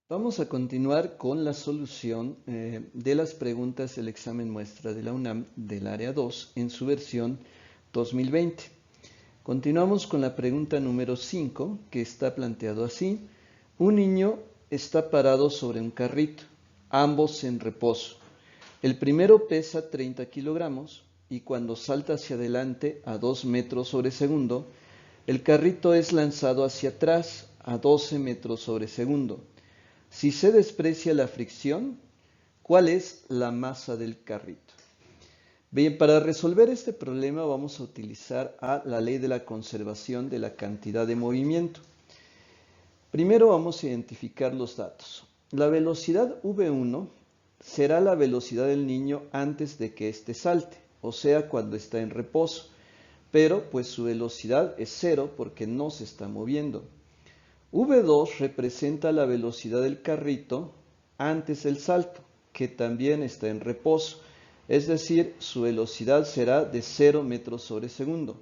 Vamos a continuar con la solución de las preguntas del examen muestra de la UNAM del área 2 en su versión 2020. Continuamos con la pregunta número 5, que está planteado así. Un niño está parado sobre un carrito, ambos en reposo. El primero pesa 30 kilogramos y cuando salta hacia adelante a 2 metros sobre segundo, el carrito es lanzado hacia atrás a 12 metros sobre segundo. Si se desprecia la fricción, ¿cuál es la masa del carrito? Bien, para resolver este problema vamos a utilizar la ley de la conservación de la cantidad de movimiento. Primero vamos a identificar los datos. La velocidad v1 será la velocidad del niño antes de que éste salte, o sea, cuando está en reposo, pero pues su velocidad es cero porque no se está moviendo. V2 representa la velocidad del carrito antes del salto, que también está en reposo, es decir, su velocidad será de 0 metros sobre segundo.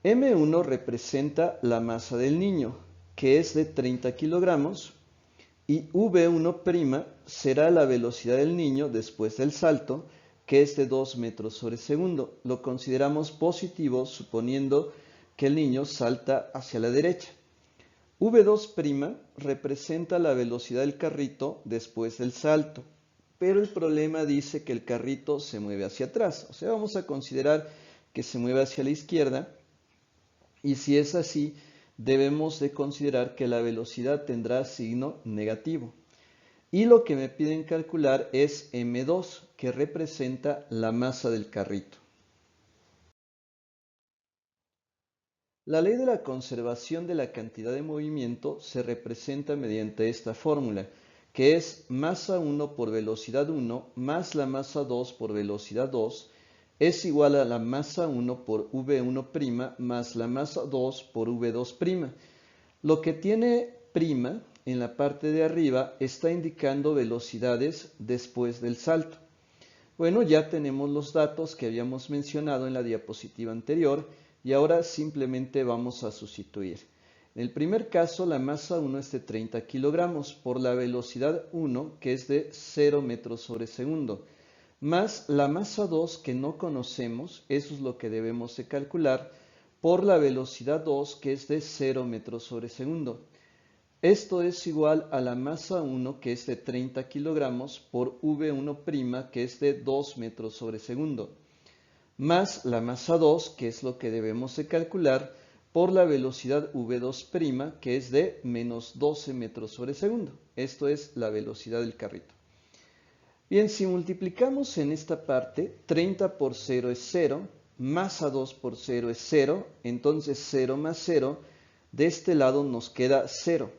M1 representa la masa del niño, que es de 30 kilogramos, y V1' será la velocidad del niño después del salto, que es de 2 metros sobre segundo. Lo consideramos positivo suponiendo que el niño salta hacia la derecha. V2' representa la velocidad del carrito después del salto, pero el problema dice que el carrito se mueve hacia atrás, o sea, vamos a considerar que se mueve hacia la izquierda, y si es así, debemos de considerar que la velocidad tendrá signo negativo. Y lo que me piden calcular es M2, que representa la masa del carrito. La ley de la conservación de la cantidad de movimiento se representa mediante esta fórmula, que es masa 1 por velocidad 1 más la masa 2 por velocidad 2 es igual a la masa 1 por V1' más la masa 2 por V2'. Lo que tiene prima en la parte de arriba está indicando velocidades después del salto. Bueno, ya tenemos los datos que habíamos mencionado en la diapositiva anterior y ahora simplemente vamos a sustituir. En el primer caso, la masa 1 es de 30 kilogramos por la velocidad 1, que es de 0 metros sobre segundo, más la masa 2 que no conocemos, eso es lo que debemos de calcular, por la velocidad 2, que es de 0 metros sobre segundo. Esto es igual a la masa 1, que es de 30 kilogramos, por V1', que es de 2 metros sobre segundo, más la masa 2, que es lo que debemos de calcular, por la velocidad V2', que es de menos 12 metros sobre segundo. Esto es la velocidad del carrito. Bien, si multiplicamos en esta parte, 30 por 0 es 0, masa 2 por 0 es 0, entonces 0 más 0, de este lado nos queda 0.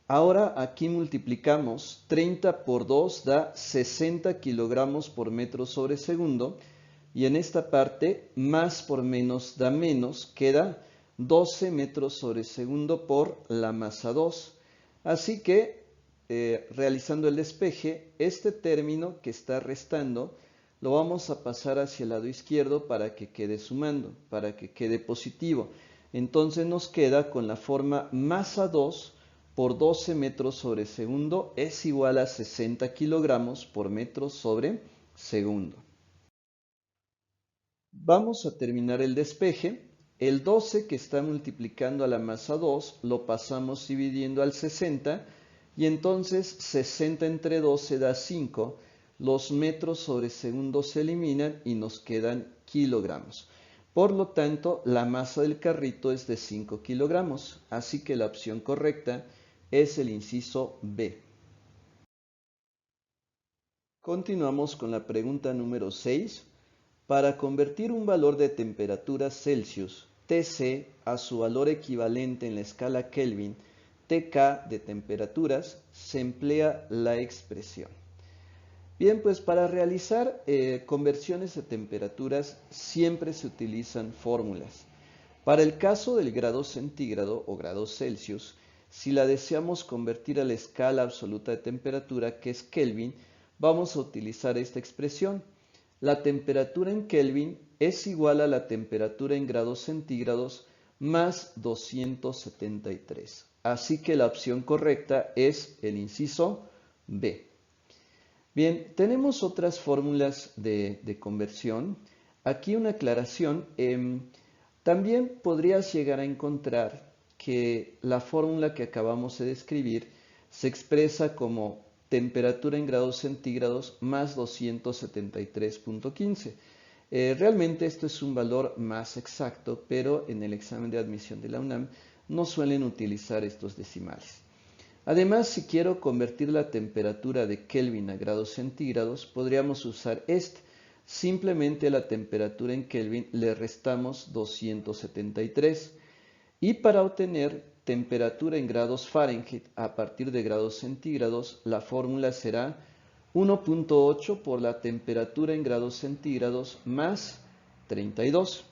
Ahora aquí multiplicamos 30 por 2 da 60 kilogramos por metro sobre segundo y en esta parte más por menos da menos, queda 12 metros sobre segundo por la masa 2. Así que realizando el despeje, este término que está restando lo vamos a pasar hacia el lado izquierdo para que quede sumando, para que quede positivo. Entonces nos queda con la forma masa 2 por 12 metros sobre segundo es igual a 60 kilogramos por metro sobre segundo. Vamos a terminar el despeje. El 12 que está multiplicando a la masa 2 lo pasamos dividiendo al 60 y entonces 60 entre 12 da 5. Los metros sobre segundo se eliminan y nos quedan kilogramos. Por lo tanto, la masa del carrito es de 5 kilogramos, así que la opción correcta es el inciso B. Continuamos con la pregunta número 6. Para convertir un valor de temperatura Celsius, Tc, a su valor equivalente en la escala Kelvin, Tk de temperaturas, se emplea la expresión. Bien, pues para realizar conversiones de temperaturas siempre se utilizan fórmulas. Para el caso del grado centígrado o grado Celsius, si la deseamos convertir a la escala absoluta de temperatura, que es Kelvin, vamos a utilizar esta expresión. La temperatura en Kelvin es igual a la temperatura en grados centígrados más 273. Así que la opción correcta es el inciso B. Bien, tenemos otras fórmulas de conversión. Aquí una aclaración. También podrías llegar a encontrar que la fórmula que acabamos de describir se expresa como temperatura en grados centígrados más 273.15. Realmente esto es un valor más exacto, pero en el examen de admisión de la UNAM no suelen utilizar estos decimales. Además, si quiero convertir la temperatura de Kelvin a grados centígrados, podríamos usar este. Simplemente la temperatura en Kelvin le restamos 273. Y para obtener temperatura en grados Fahrenheit a partir de grados centígrados, la fórmula será 1.8 por la temperatura en grados centígrados más 32.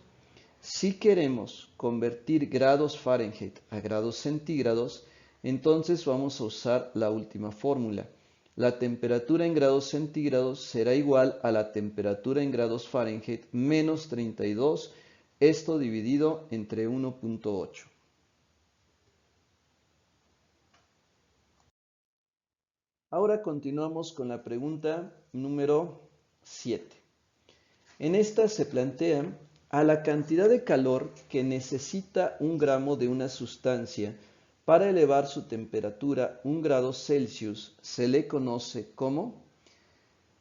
Si queremos convertir grados Fahrenheit a grados centígrados, entonces vamos a usar la última fórmula. La temperatura en grados centígrados será igual a la temperatura en grados Fahrenheit menos 32, esto dividido entre 1.8. Ahora continuamos con la pregunta número 7. En esta se plantea a la cantidad de calor que necesita un gramo de una sustancia para elevar su temperatura 1 grado Celsius se le conoce como.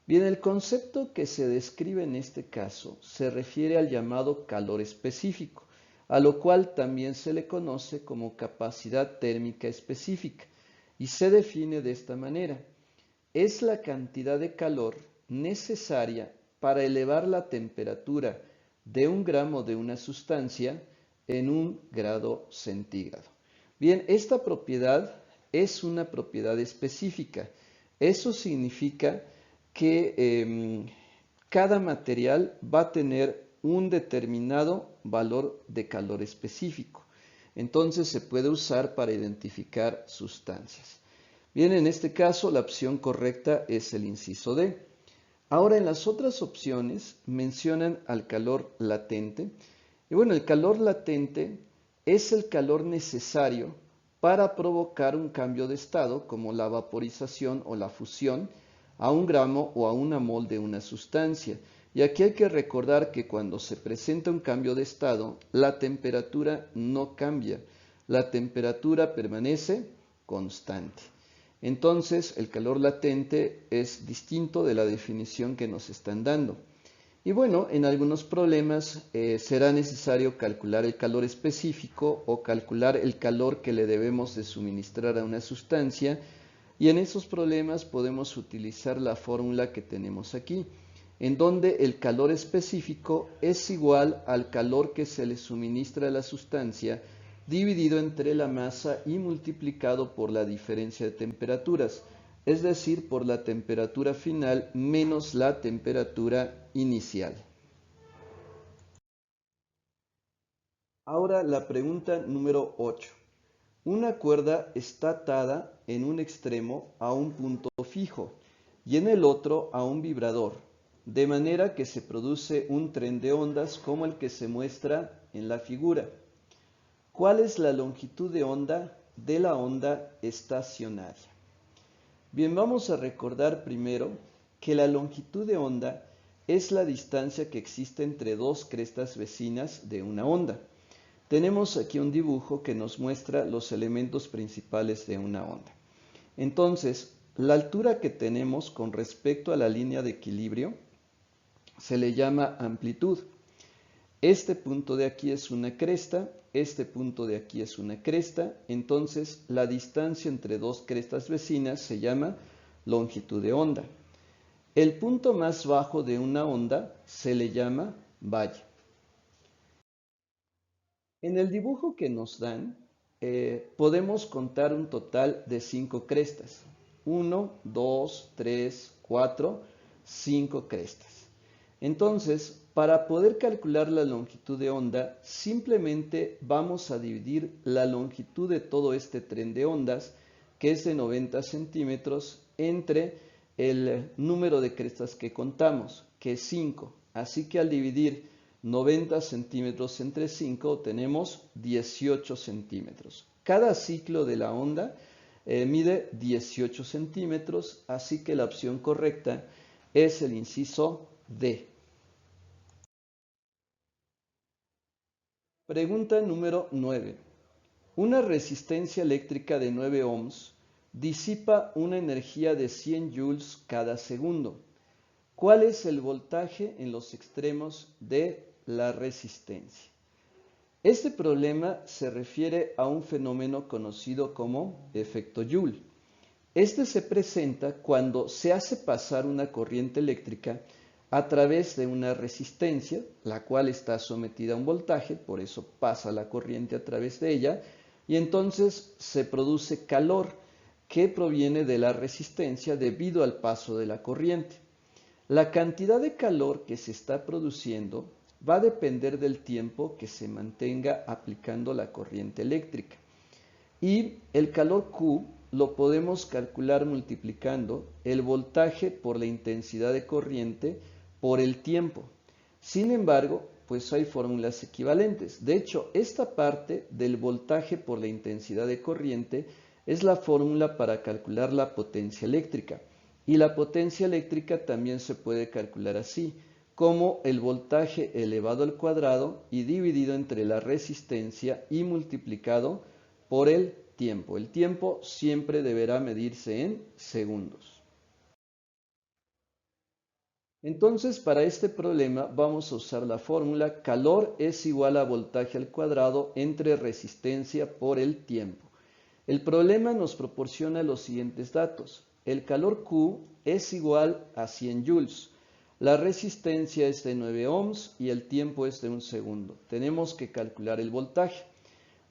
Bien, el concepto que se describe en este caso se refiere al llamado calor específico, a lo cual también se le conoce como capacidad térmica específica, y se define de esta manera. Es la cantidad de calor necesaria para elevar la temperatura de 1 gramo de una sustancia en 1 grado centígrado. Bien, esta propiedad es una propiedad específica. Eso significa que cada material va a tener un determinado valor de calor específico. Entonces se puede usar para identificar sustancias. Bien, en este caso la opción correcta es el inciso D. Ahora en las otras opciones mencionan al calor latente. Y bueno, el calor latente es el calor necesario para provocar un cambio de estado, como la vaporización o la fusión, a 1 gramo o a 1 mol de una sustancia. Y aquí hay que recordar que cuando se presenta un cambio de estado, la temperatura no cambia, la temperatura permanece constante. Entonces, el calor latente es distinto de la definición que nos están dando. Y bueno, en algunos problemas será necesario calcular el calor específico o calcular el calor que le debemos de suministrar a una sustancia. Y en esos problemas podemos utilizar la fórmula que tenemos aquí, en donde el calor específico es igual al calor que se le suministra a la sustancia dividido entre la masa y multiplicado por la diferencia de temperaturas, es decir, por la temperatura final menos la temperatura inicial. Ahora la pregunta número 8. Una cuerda está atada en un extremo a un punto fijo y en el otro a un vibrador, de manera que se produce un tren de ondas como el que se muestra en la figura. ¿Cuál es la longitud de onda de la onda estacionaria? Bien, vamos a recordar primero que la longitud de onda es la distancia que existe entre dos crestas vecinas de una onda. Tenemos aquí un dibujo que nos muestra los elementos principales de una onda. Entonces, la altura que tenemos con respecto a la línea de equilibrio se le llama amplitud. Este punto de aquí es una cresta, este punto de aquí es una cresta, entonces la distancia entre dos crestas vecinas se llama longitud de onda. El punto más bajo de una onda se le llama valle. En el dibujo que nos dan, podemos contar un total de 5 crestas. 1, 2, 3, 4, 5 crestas. Entonces, para poder calcular la longitud de onda, simplemente vamos a dividir la longitud de todo este tren de ondas, que es de 90 centímetros, entre el número de crestas que contamos, que es 5. Así que al dividir 90 centímetros entre 5 tenemos 18 centímetros. Cada ciclo de la onda mide 18 centímetros, así que la opción correcta es el inciso D. Pregunta número 9. Una resistencia eléctrica de 9 ohms disipa una energía de 100 joules cada segundo. ¿Cuál es el voltaje en los extremos de la resistencia? Este problema se refiere a un fenómeno conocido como efecto Joule. Este se presenta cuando se hace pasar una corriente eléctrica a través de una resistencia, la cual está sometida a un voltaje, por eso pasa la corriente a través de ella, y entonces se produce calor que proviene de la resistencia debido al paso de la corriente. La cantidad de calor que se está produciendo va a depender del tiempo que se mantenga aplicando la corriente eléctrica. Y el calor Q lo podemos calcular multiplicando el voltaje por la intensidad de corriente por el tiempo. Sin embargo, pues hay fórmulas equivalentes. De hecho, esta parte del voltaje por la intensidad de corriente es la fórmula para calcular la potencia eléctrica. Y la potencia eléctrica también se puede calcular así, como el voltaje elevado al cuadrado y dividido entre la resistencia y multiplicado por el tiempo. El tiempo siempre deberá medirse en segundos. Entonces, para este problema vamos a usar la fórmula calor es igual a voltaje al cuadrado entre resistencia por el tiempo. El problema nos proporciona los siguientes datos. El calor Q es igual a 100 joules. La resistencia es de 9 ohms y el tiempo es de 1 segundo. Tenemos que calcular el voltaje.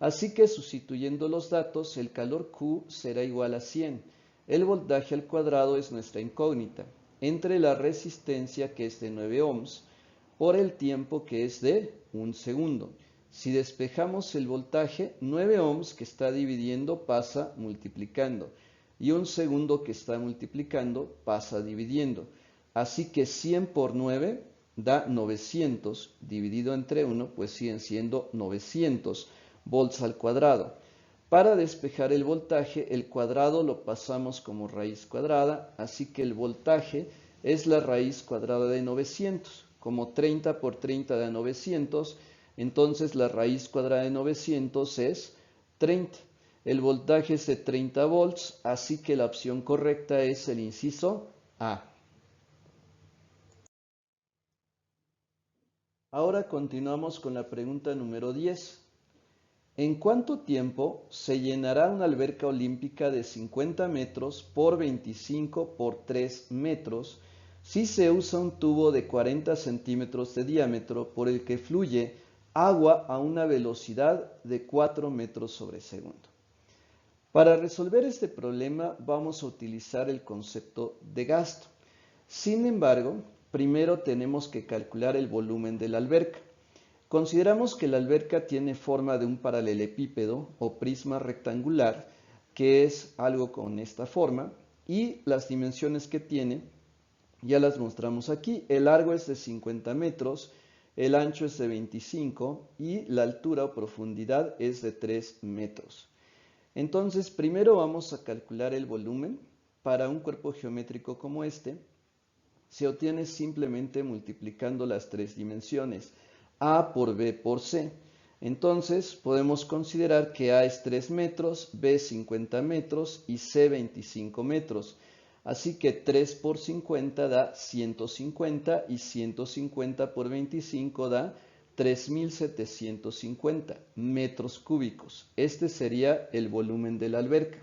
Así que sustituyendo los datos, el calor Q será igual a 100. El voltaje al cuadrado es nuestra incógnita, entre la resistencia que es de 9 ohms por el tiempo que es de 1 segundo. Si despejamos el voltaje, 9 ohms que está dividiendo pasa multiplicando y 1 segundo que está multiplicando pasa dividiendo. Así que 100 por 9 da 900, dividido entre 1 pues siguen siendo 900 volts al cuadrado. Para despejar el voltaje, el cuadrado lo pasamos como raíz cuadrada, así que el voltaje es la raíz cuadrada de 900. Como 30 por 30 da 900, entonces la raíz cuadrada de 900 es 30. El voltaje es de 30 volts, así que la opción correcta es el inciso A. Ahora continuamos con la pregunta número 10. ¿En cuánto tiempo se llenará una alberca olímpica de 50 metros por 25 por 3 metros si se usa un tubo de 40 centímetros de diámetro por el que fluye agua a una velocidad de 4 metros sobre segundo? Para resolver este problema vamos a utilizar el concepto de gasto. Sin embargo, primero tenemos que calcular el volumen de la alberca. Consideramos que la alberca tiene forma de un paralelepípedo o prisma rectangular, que es algo con esta forma, y las dimensiones que tiene ya las mostramos aquí. El largo es de 50 metros, el ancho es de 25 y la altura o profundidad es de 3 metros. Entonces, primero vamos a calcular el volumen. Para un cuerpo geométrico como este, se obtiene simplemente multiplicando las tres dimensiones, A por B por C. Entonces podemos considerar que A es 3 metros, B 50 metros y C 25 metros. Así que 3 por 50 da 150 y 150 por 25 da 3.750 metros cúbicos. Este sería el volumen de la alberca.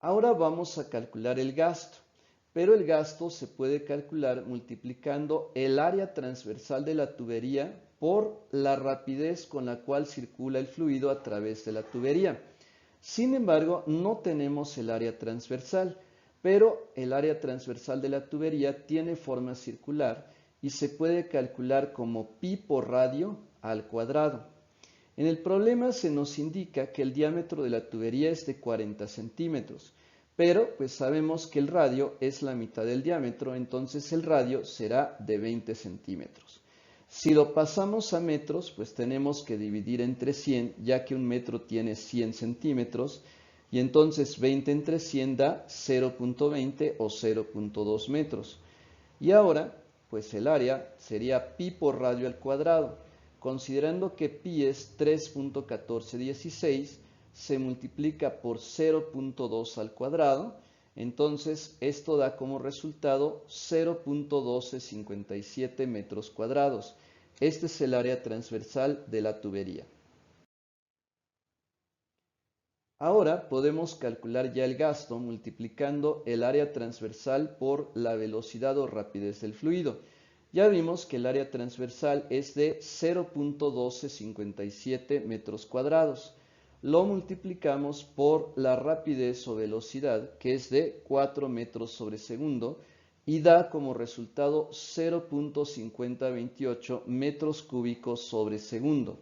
Ahora vamos a calcular el gasto. Pero el gasto se puede calcular multiplicando el área transversal de la tubería por la rapidez con la cual circula el fluido a través de la tubería. Sin embargo, no tenemos el área transversal, pero el área transversal de la tubería tiene forma circular y se puede calcular como pi por radio al cuadrado. En el problema se nos indica que el diámetro de la tubería es de 40 centímetros. Pero pues sabemos que el radio es la mitad del diámetro, entonces el radio será de 20 centímetros. Si lo pasamos a metros, pues tenemos que dividir entre 100, ya que un metro tiene 100 centímetros, y entonces 20 entre 100 da 0.20 o 0.2 metros. Y ahora, pues el área sería pi por radio al cuadrado. Considerando que pi es 3.1416, se multiplica por 0.2 al cuadrado, entonces esto da como resultado 0.1257 metros cuadrados. Este es el área transversal de la tubería. Ahora podemos calcular ya el gasto multiplicando el área transversal por la velocidad o rapidez del fluido. Ya vimos que el área transversal es de 0.1257 metros cuadrados. Lo multiplicamos por la rapidez o velocidad, que es de 4 metros sobre segundo, y da como resultado 0.5028 metros cúbicos sobre segundo.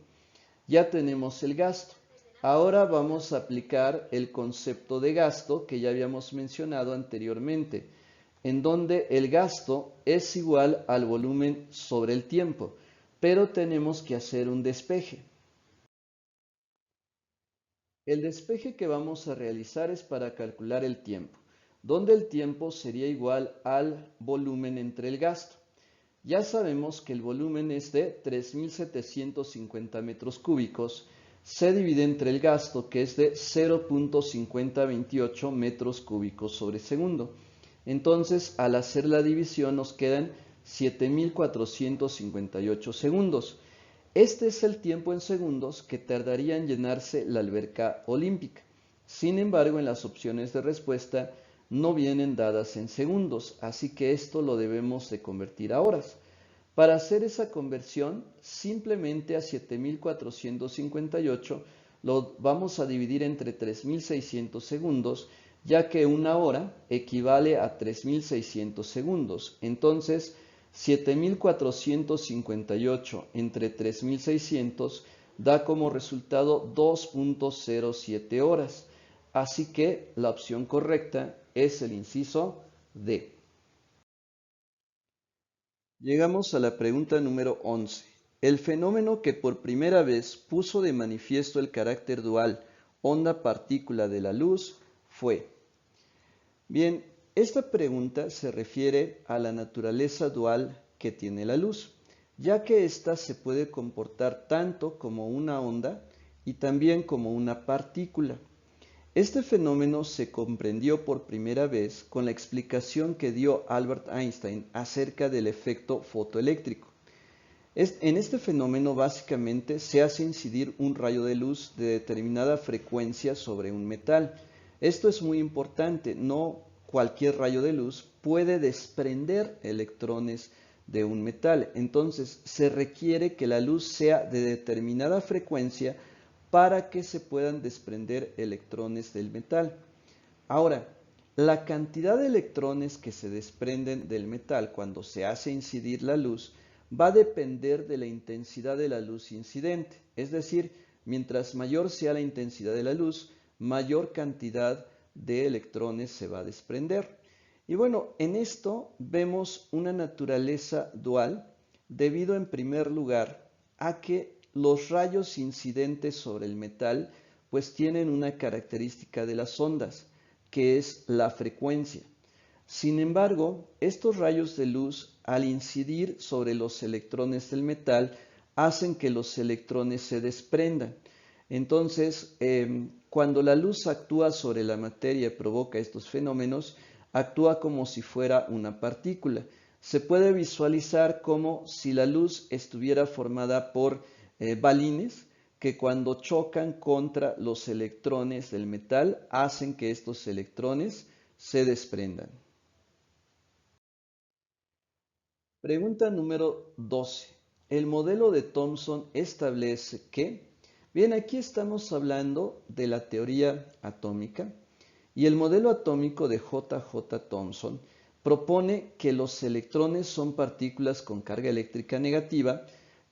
Ya tenemos el gasto. Ahora vamos a aplicar el concepto de gasto que ya habíamos mencionado anteriormente, en donde el gasto es igual al volumen sobre el tiempo, pero tenemos que hacer un despeje. El despeje que vamos a realizar es para calcular el tiempo, donde el tiempo sería igual al volumen entre el gasto. Ya sabemos que el volumen es de 3.750 metros cúbicos, se divide entre el gasto, que es de 0.5028 metros cúbicos sobre segundo. Entonces, al hacer la división nos quedan 7.458 segundos. Este es el tiempo en segundos que tardaría en llenarse la alberca olímpica. Sin embargo, en las opciones de respuesta no vienen dadas en segundos, así que esto lo debemos de convertir a horas. Para hacer esa conversión, simplemente a 7.458 lo vamos a dividir entre 3.600 segundos, ya que una hora equivale a 3.600 segundos. Entonces, 7.458 entre 3.600 da como resultado 2.07 horas. Así que la opción correcta es el inciso D. Llegamos a la pregunta número 11. El fenómeno que por primera vez puso de manifiesto el carácter dual onda-partícula de la luz fue. Bien, esta pregunta se refiere a la naturaleza dual que tiene la luz, ya que ésta se puede comportar tanto como una onda y también como una partícula. Este fenómeno se comprendió por primera vez con la explicación que dio Albert Einstein acerca del efecto fotoeléctrico. En este fenómeno básicamente se hace incidir un rayo de luz de determinada frecuencia sobre un metal. Esto es muy importante, no cualquier rayo de luz puede desprender electrones de un metal. Entonces se requiere que la luz sea de determinada frecuencia para que se puedan desprender electrones del metal. Ahora, la cantidad de electrones que se desprenden del metal cuando se hace incidir la luz va a depender de la intensidad de la luz incidente. Es decir, mientras mayor sea la intensidad de la luz, mayor cantidad de electrones se va a desprender. Y bueno, en esto vemos una naturaleza dual debido en primer lugar a que los rayos incidentes sobre el metal pues tienen una característica de las ondas, que es la frecuencia. Sin embargo, estos rayos de luz al incidir sobre los electrones del metal hacen que los electrones se desprendan. Entonces, cuando la luz actúa sobre la materia y provoca estos fenómenos, actúa como si fuera una partícula. Se puede visualizar como si la luz estuviera formada por balines que cuando chocan contra los electrones del metal hacen que estos electrones se desprendan. Pregunta número 12. El modelo de Thomson establece que, bien, aquí estamos hablando de la teoría atómica y el modelo atómico de J.J. Thomson propone que los electrones son partículas con carga eléctrica negativa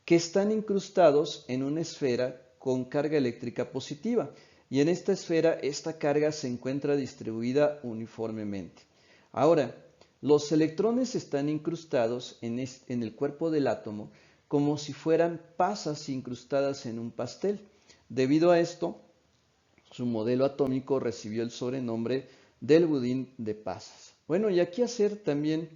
que están incrustados en una esfera con carga eléctrica positiva y en esta esfera esta carga se encuentra distribuida uniformemente. Ahora, los electrones están incrustados en el cuerpo del átomo como si fueran pasas incrustadas en un pastel. Debido a esto, su modelo atómico recibió el sobrenombre del budín de pasas. Bueno, y aquí hacer también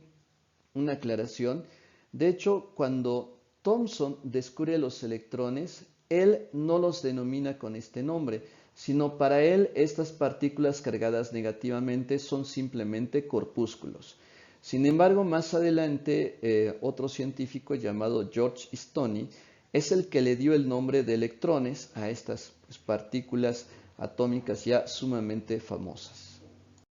una aclaración. De hecho, cuando Thomson descubre los electrones, él no los denomina con este nombre, sino para él estas partículas cargadas negativamente son simplemente corpúsculos. Sin embargo, más adelante, otro científico llamado George Stoney es el que le dio el nombre de electrones a estas partículas atómicas ya sumamente famosas.